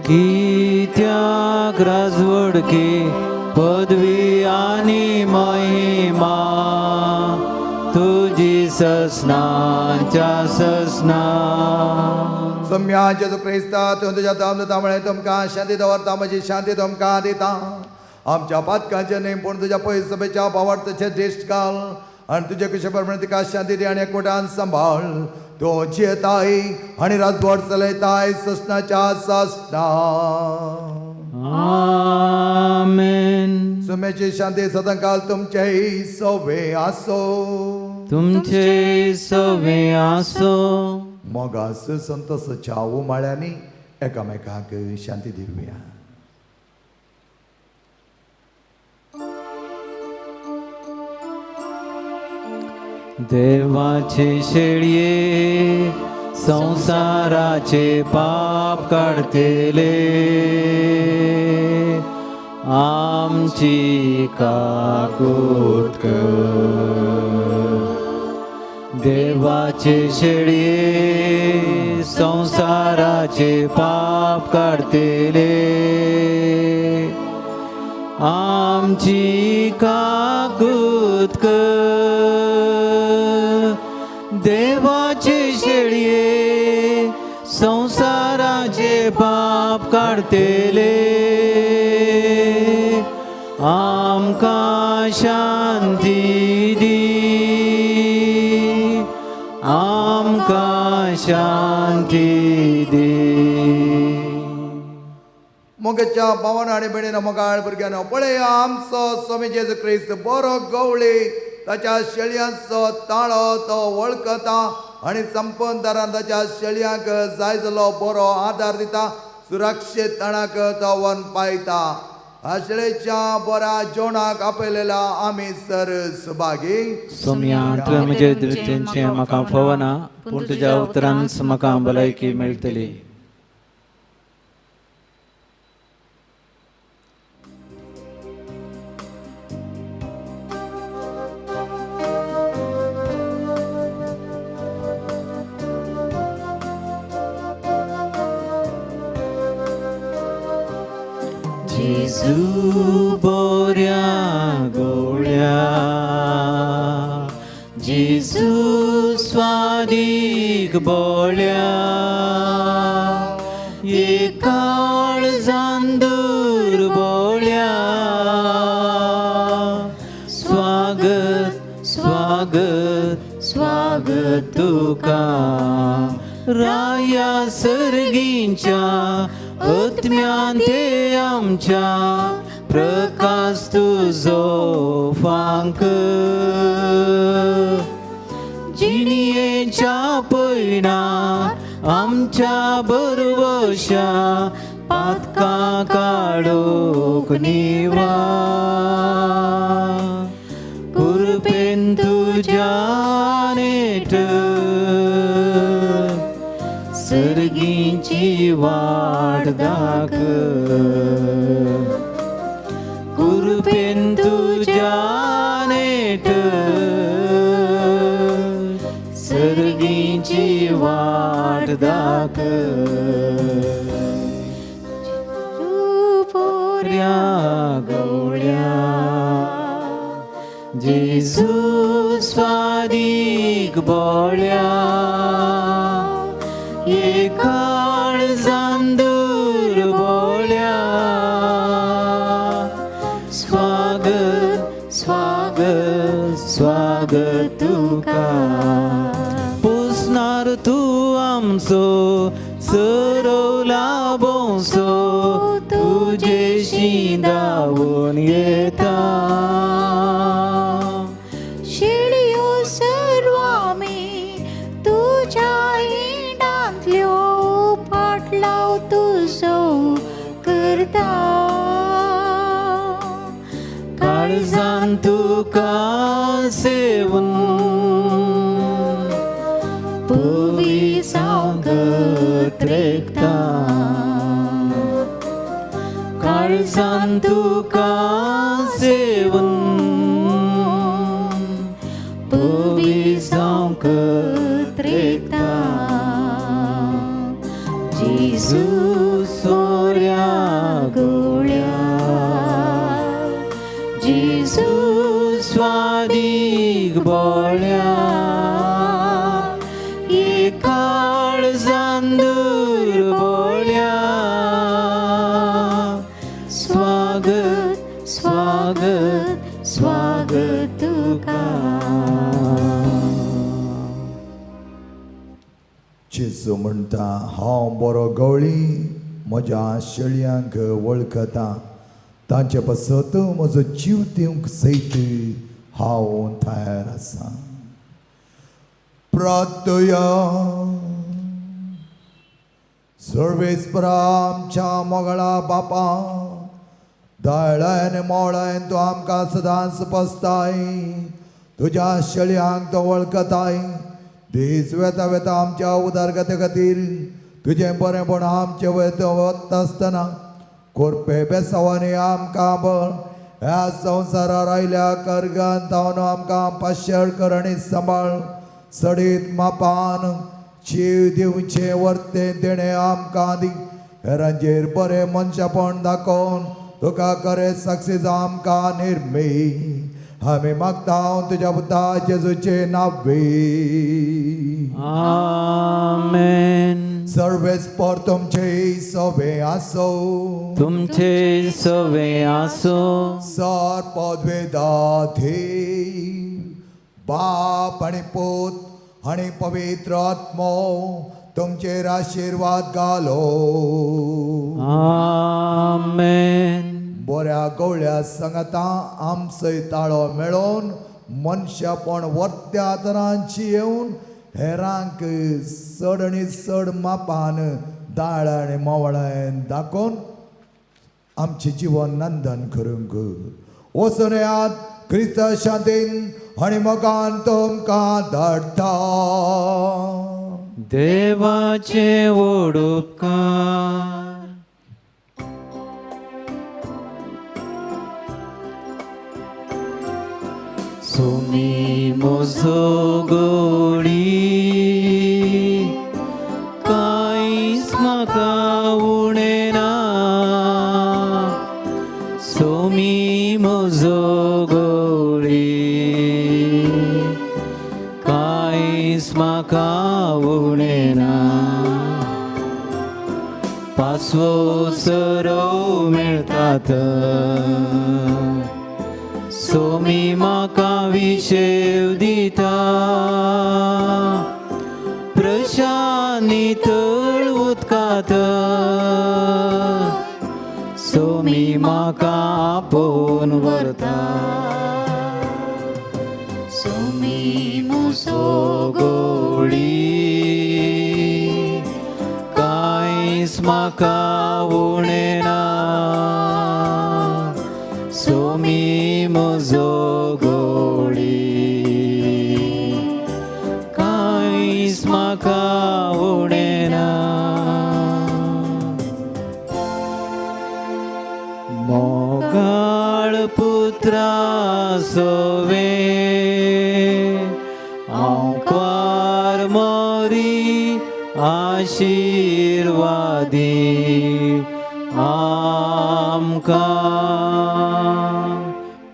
कित्याक राजवडकी पदवी आनी महिमा तुजी ससनांच्या ससना. सम्या जेजू क्रिस्ता तूं तुज्या धामधुतामुळे तुमकां शांती दवरता, म्हजी शांती तुमकां दिता. आमच्या पातकांचे न्ही पूण तुज्या पयस सभेच्या भावार्थाचे दिश्ट घाल आनी तुजे कशे प्रमाणे तिका शांती दी आनी एकवटान सांबाळ. तो जियेताय आनी राजवट चलयताय ससनाच्या ससना. आमेन. सुमेची शांती सदांकाल तुमचे सवे आसो. तुमचे सवे आसो. मोगास संतोषाच्या उमाळ्यांनी एकामेकाक शांती दिवया. देवाचे शेळये संसाराचे पाप काढतेले, आमची काकूत कर. देवाचे शेळये संसाराचे पाप काढतेले, आमची काकूत कर. देवाचे शेळये संसाराचे पाप काढतेले, आमकां शांती दी, आमकां शांती दी. मोगेच्या भावान आनी भयणीनो मोगाळ भुरग्यानो पळया आमचो स्वामी जेजू क्रिस्त बरो गवळी ताच्या शेळयांचो ताळो तो वळखता आनी संपूर्ण दारान ताच्या शेळयांक जाय जालो बरो आदार दिता. सुरक्षीत तणाक तो वन पायता. आशळेच्या बऱ्या जेवणाक आपयलेला आमी सर सुभागी. सोम्यांत म्हजे दृश्यांचे म्हाका फवना, पूण तुज्या उतरांच म्हाका भलायकी मेळटली. जेजू बोऱ्या गोळ्या, जेजू स्वादीक बोळ्या, एक काळजान दूर बोळ्या. स्वागत स्वागत स्वागत तुका राया सर्गींच्या आत्म्यान ते आमच्या प्रकाश तुजो फांक. जिणयेच्या पयणार आमच्या बरवशा पातकां काडोक निवा. कुरपेन तुज्या नेट सर्गींची वाट दाख. कुरपेन तुज्या वाट दाखय पोऱ्या गवळ्या जेजू स्वादीक बोळ्या ये काळ जांदूर बोळ्या स्वागत स्वागत स्वागत तुका पुसणार तू आमचो सरवला बोंसो तुझेशी धावून येता शेळयो सर्व आमी तुझ्या हिंडांतल्यो फाटलाव तुजो करता काळजान तुका सेवून पुवी सांगत रेखता काळजान तुका सेवून पुवी सांगत रेखता जेजू सोऱ्या गोळ्या जेजू स्वादीक बोळ्या ये काळ जांदूर बोळ्या स्वागत स्वागत स्वागत तुका जेजू म्हणटा हांव बरो गवळी म्हज्या शेळयांक वळखता तांचे पसत म्हजो जीव दिवंक सैत हांव तयार आसा प्रार्थया सर्वेस्परा आमच्या मोगळा बापा दायळान मोळान तूं आमकां सदांच पसताय तुज्या शेळयांक तो वळखताय दीस वेता वेता आमच्या उदारगते खातीर तुजें बरेंपण आमचे वयत वता आसतना कोरपे बेसांवांनी आमकां बळ ह्या संवसारार आयल्या कर्गांत तावन आमकां पाशेळ कर आनी सांबाळ सडीत मापान जीव दिवचे वर्ते देणे आमकां दी हेरांचेर बरें मनशापण दाखोवन तुका खरें साक्षी जावं आमकां निर्मे आमी मागता हांव तुज्या पुता जेजूचे नांवे आमेन सर्वेस्पर तुमचे सवे आसो तुमचे सवे आसो सर पदवेदाधे बाप आणि पूत आणि पवित्र आत्मो तुमचेर आशीर्वाद घालो आमेन बऱ्या गवळ्या सांगाता आमचोय ताळो मेळोवन मनशापण वर्त्या तरांची येवन हेरांक चड आनी चड मापान दाळ आनी मोवळान दाखोवन आमचे जीवन नंदन करूंक वचून येयात क्रिस्त शांतीन आनी मोगान तुमकां धाडटा देवाचे व्हड उपकार सोमी म्हजो गोडी कांयच म्हाका उणें ना सोमी म्हजो गोडी कांयच म्हाका उणें ना पासवो सरव मेळटात सोमी म्हाका विशेव दिता प्रशांत नितळ उदकांत सोमी म्हाका आपोवन व्हरता सोमी म्हजो गोडी कांयच म्हाका उणें ना सोमी म्हजो गोडी कांयच म्हाका उणें ना मोगाळ पुत्रा सोवे हांव क्वार मोरी आशीर्वादी आमकां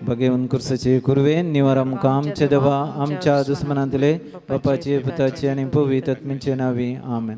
भगेवन कुर्साचे कुरवे निवार आमकां आमचे देवा आमच्या दुस्मनांतले बापाचे पुताचे आनी पवित्र आत्म्याचे नावी आमेन.